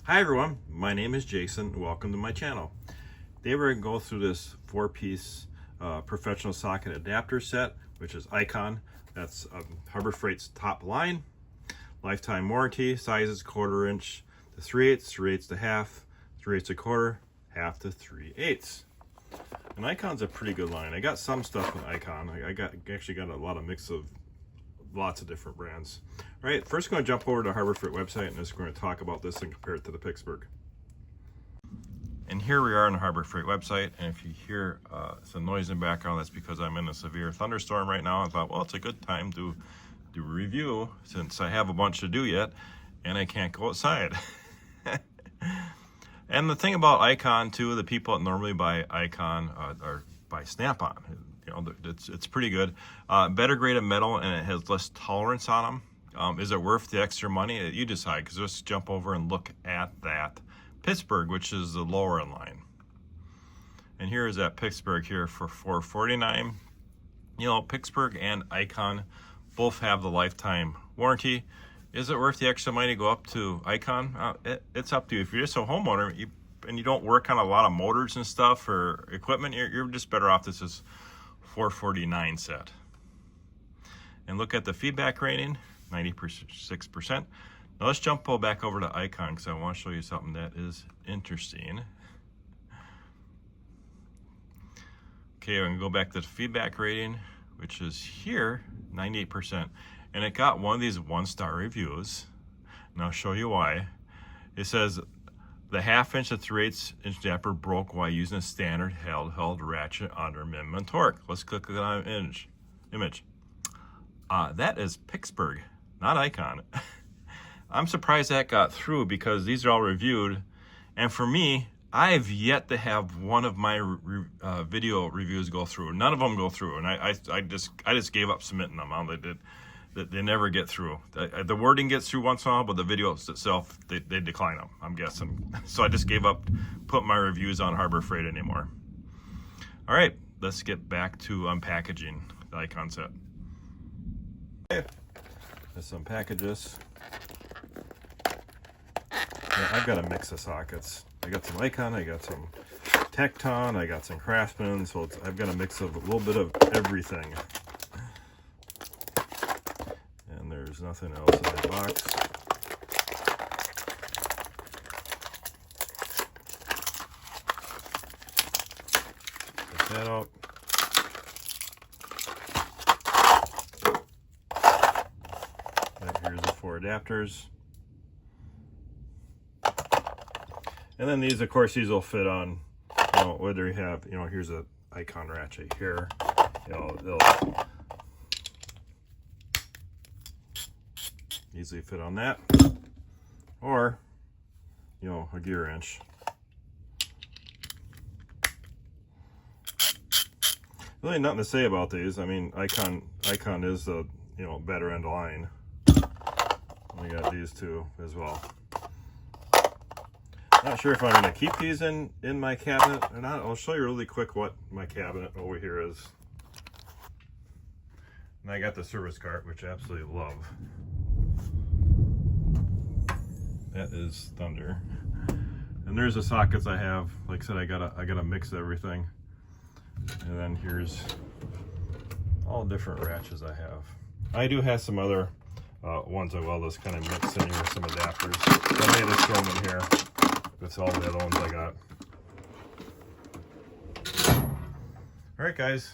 Hi everyone, my name is Jason. Welcome to my channel. Today we're going to go through this 4-piece professional socket adapter set, which is Icon. That's Harbor Freight's top line. Lifetime warranty, sizes 1/4 inch to 3/8, 3/8 to half, 3/8 to 1/4, half to 3/8. And Icon's a pretty good line. I got some stuff with Icon. I actually got a lot of mix of lots of different brands. All right, first going to jump over to Harbor Freight website and just going to talk about this and compare it to the Pittsburgh. And here we are on the Harbor Freight website, and if you hear some noise in the background, that's because I'm in a severe thunderstorm right now. I thought, well, it's a good time to do a review since I have a bunch to do yet and I can't go outside. And the thing about Icon too, the people that normally buy Icon or buy Snap-on, you know, it's pretty good. Better grade of metal, and it has less tolerance on them. Is it worth the extra money? You decide, because let's jump over and look at that Pittsburgh, which is the lower in line. And here is that Pittsburgh here for $449. You know, Pittsburgh and Icon both have the lifetime warranty. Is it worth the extra money to go up to Icon? It's up to you. If you're just a homeowner and you don't work on a lot of motors and stuff or equipment, you're just better off. This is $449 set. And look at the feedback rating, 96%. Now let's jump back over to Icon because I want to show you something that is interesting. Okay, I'm gonna go back to the feedback rating, which is here, 98%. And it got one of these 1-star reviews. And I'll show you why. It says, the 1/2 inch to 3/8 inch adapter broke while using a standard held ratchet under minimum torque. Let's click on an image. That is Pittsburgh, not Icon. I'm surprised that got through because these are all reviewed. And for me, I've yet to have one of my video reviews go through. None of them go through. And I just gave up submitting them. They never get through. The wording gets through once in a while, but the video itself, they decline them, I'm guessing. So I just gave up putting my reviews on Harbor Freight anymore. All right, let's get back to unpackaging the Icon set. Okay, let's unpackage this. Yeah, I've got a mix of sockets. I got some Icon, I got some Tecton, I got some Craftsman, so I've got a mix of a little bit of everything. There's nothing else in the box. Take that out. And here's the 4 adapters. And then these, of course, these will fit on, you know, whether you have, you know, here's a Icon ratchet here. You know, they'll easily fit on that, or, you know, a gear wrench. Really nothing to say about these. I mean, Icon is the, you know, better end line. We got these two as well. Not sure if I'm going to keep these in my cabinet or not. I'll show you really quick what my cabinet over here is. And I got the service cart, which I absolutely love. That is thunder. And there's the sockets I have. Like I said, I got a mix of everything. And then here's all different ratchets I have. I do have some other ones as well that's kind of mixed in here with some adapters. I may just throw them in here. That's all the other ones I got. All right, guys.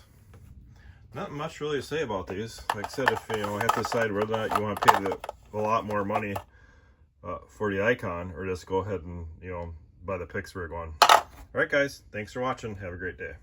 Not much really to say about these. Like I said, if you know, have to decide whether or not you want to pay a lot more money for the Icon, or just go ahead and, you know, buy the Pittsburgh one. All right, guys, thanks for watching. Have a great day.